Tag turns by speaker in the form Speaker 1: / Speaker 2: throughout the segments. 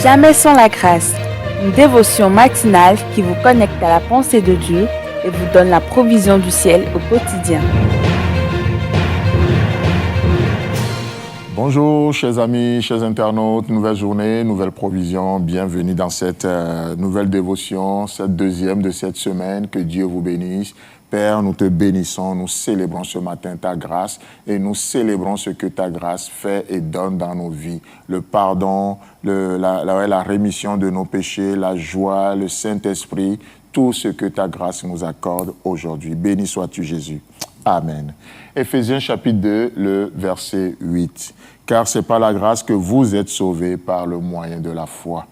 Speaker 1: Jamais sans la grâce, une dévotion matinale qui vous connecte à la pensée de Dieu et vous donne la provision du ciel au quotidien.
Speaker 2: Bonjour chers amis, chers internautes, nouvelle journée, nouvelle provision, bienvenue dans cette nouvelle dévotion, cette deuxième de cette semaine, que Dieu vous bénisse. Père, nous te bénissons, nous célébrons ce matin ta grâce et nous célébrons ce que ta grâce fait et donne dans nos vies. Le pardon, la rémission de nos péchés, la joie, le Saint-Esprit, tout ce que ta grâce nous accorde aujourd'hui. Béni sois-tu Jésus. Amen. Éphésiens chapitre 2, le verset 8. Car c'est par la grâce que vous êtes sauvés par le moyen de la foi.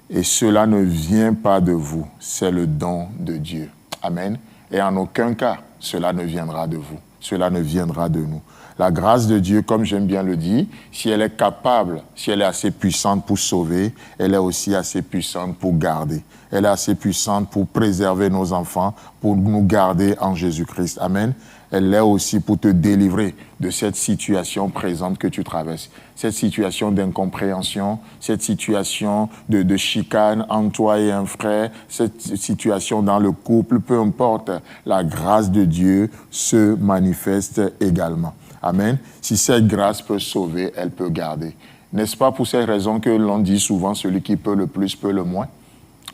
Speaker 2: Et cela ne vient pas de vous, c'est le don de Dieu. Amen. Et en aucun cas, cela ne viendra de vous, cela ne viendra de nous. La grâce de Dieu, comme j'aime bien le dire, si elle est capable, si elle est assez puissante pour sauver, elle est aussi assez puissante pour garder. Elle est assez puissante pour préserver nos enfants, pour nous garder en Jésus-Christ. Amen. Elle est aussi pour te délivrer de cette situation présente que tu traverses. Cette situation d'incompréhension, cette situation de chicane entre toi et un frère, cette situation dans le couple, peu importe, la grâce de Dieu se manifeste également. Amen. Si cette grâce peut sauver, elle peut garder. N'est-ce pas pour cette raison que l'on dit souvent celui qui peut le plus peut le moins?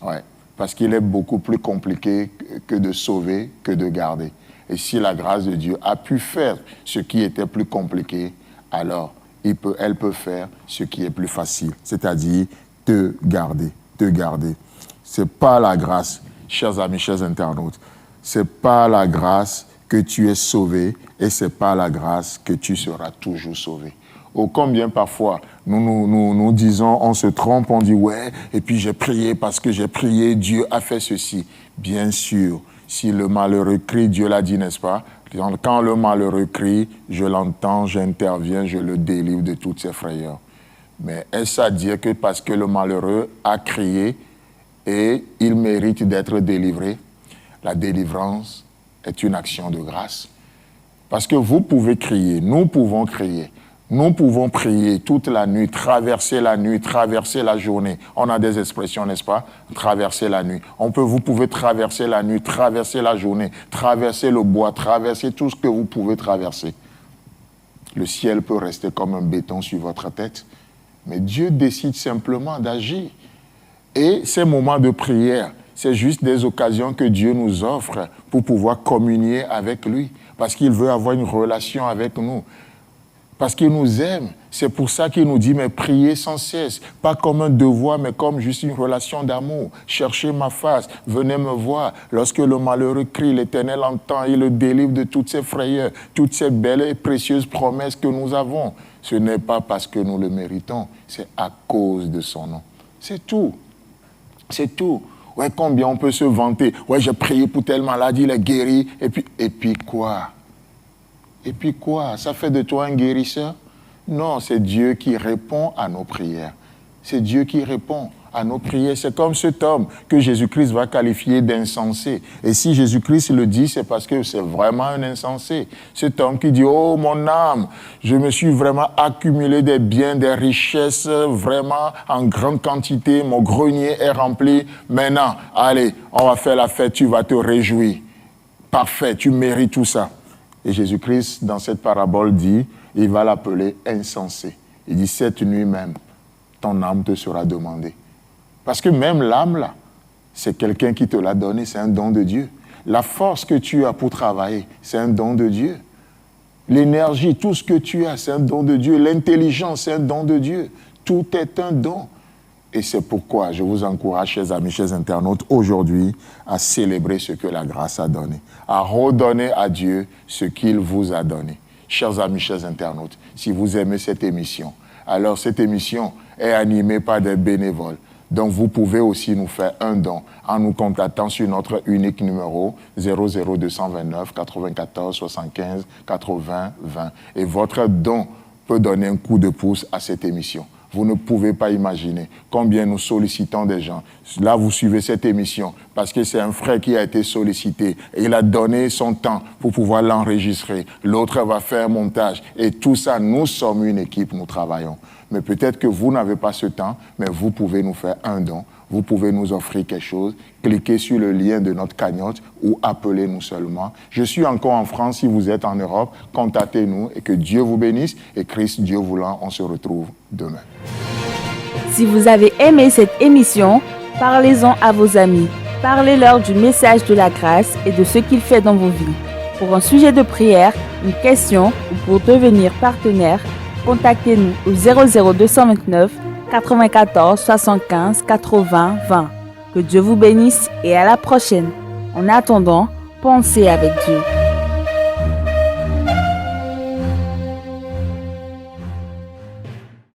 Speaker 2: Ouais. Parce qu'il est beaucoup plus compliqué que de sauver que de garder. Et si la grâce de Dieu a pu faire ce qui était plus compliqué, alors elle peut faire ce qui est plus facile, c'est-à-dire te garder, te garder. C'est pas la grâce, chers amis, chers internautes, c'est pas la grâce que tu es sauvé et c'est pas la grâce que tu seras toujours sauvé. Ô combien parfois nous disons, on se trompe, on dit ouais, et puis j'ai prié parce que j'ai prié, Dieu a fait ceci. Bien sûr, si le malheureux crie, Dieu l'a dit, n'est-ce pas? Quand le malheureux crie, je l'entends, j'interviens, je le délivre de toutes ses frayeurs. Mais est-ce à dire que parce que le malheureux a crié et il mérite d'être délivré? La délivrance est une action de grâce. Parce que vous pouvez crier, nous pouvons crier. Nous pouvons prier toute la nuit, traverser la journée. On a des expressions, n'est-ce pas? Traverser la nuit. Vous pouvez traverser la nuit, traverser la journée, traverser le bois, traverser tout ce que vous pouvez traverser. Le ciel peut rester comme un béton sur votre tête, mais Dieu décide simplement d'agir. Et ces moments de prière, c'est juste des occasions que Dieu nous offre pour pouvoir communier avec lui, parce qu'il veut avoir une relation avec nous. Parce qu'il nous aime. C'est pour ça qu'il nous dit, mais priez sans cesse. Pas comme un devoir, mais comme juste une relation d'amour. Cherchez ma face, venez me voir. Lorsque le malheureux crie, l'Éternel entend, il le délivre de toutes ses frayeurs, toutes ces belles et précieuses promesses que nous avons. Ce n'est pas parce que nous le méritons, c'est à cause de son nom. C'est tout. C'est tout. Ouais, combien on peut se vanter. Ouais, j'ai prié pour tel maladie, il est guéri. Et puis quoi? Et puis quoi? Ça fait de toi un guérisseur? Non, c'est Dieu qui répond à nos prières. C'est Dieu qui répond à nos prières. C'est comme cet homme que Jésus-Christ va qualifier d'insensé. Et si Jésus-Christ le dit, c'est parce que c'est vraiment un insensé. Cet homme qui dit, oh mon âme, je me suis vraiment accumulé des biens, des richesses, vraiment en grande quantité. Mon grenier est rempli. Maintenant, allez, on va faire la fête, tu vas te réjouir. Parfait, tu mérites tout ça. Et Jésus-Christ, dans cette parabole, dit, il va l'appeler insensé. Il dit, cette nuit même, ton âme te sera demandée. Parce que même l'âme, là, c'est quelqu'un qui te l'a donné, c'est un don de Dieu. La force que tu as pour travailler, c'est un don de Dieu. L'énergie, tout ce que tu as, c'est un don de Dieu. L'intelligence, c'est un don de Dieu. Tout est un don. Et c'est pourquoi je vous encourage, chers amis, chers internautes, aujourd'hui, à célébrer ce que la grâce a donné, à redonner à Dieu ce qu'il vous a donné. Chers amis, chers internautes, si vous aimez cette émission, alors cette émission est animée par des bénévoles. Donc vous pouvez aussi nous faire un don en nous contactant sur notre unique numéro 00229 94 75 80 20. Et votre don peut donner un coup de pouce à cette émission. Vous ne pouvez pas imaginer combien nous sollicitons des gens. Là, vous suivez cette émission parce que c'est un frère qui a été sollicité et il a donné son temps pour pouvoir l'enregistrer. L'autre va faire un montage et tout ça, nous sommes une équipe, nous travaillons. Mais peut-être que vous n'avez pas ce temps, mais vous pouvez nous faire un don. Vous pouvez nous offrir quelque chose. Cliquez sur le lien de notre cagnotte ou appelez-nous seulement. Je suis encore en France. Si vous êtes en Europe, contactez-nous et que Dieu vous bénisse. Et Christ, Dieu voulant, on se retrouve demain.
Speaker 1: Si vous avez aimé cette émission, parlez-en à vos amis. Parlez-leur du message de la grâce et de ce qu'il fait dans vos vies. Pour un sujet de prière, une question ou pour devenir partenaire, contactez-nous au 00229 94 75 80 20. Que Dieu vous bénisse et à la prochaine. En attendant, pensez avec Dieu.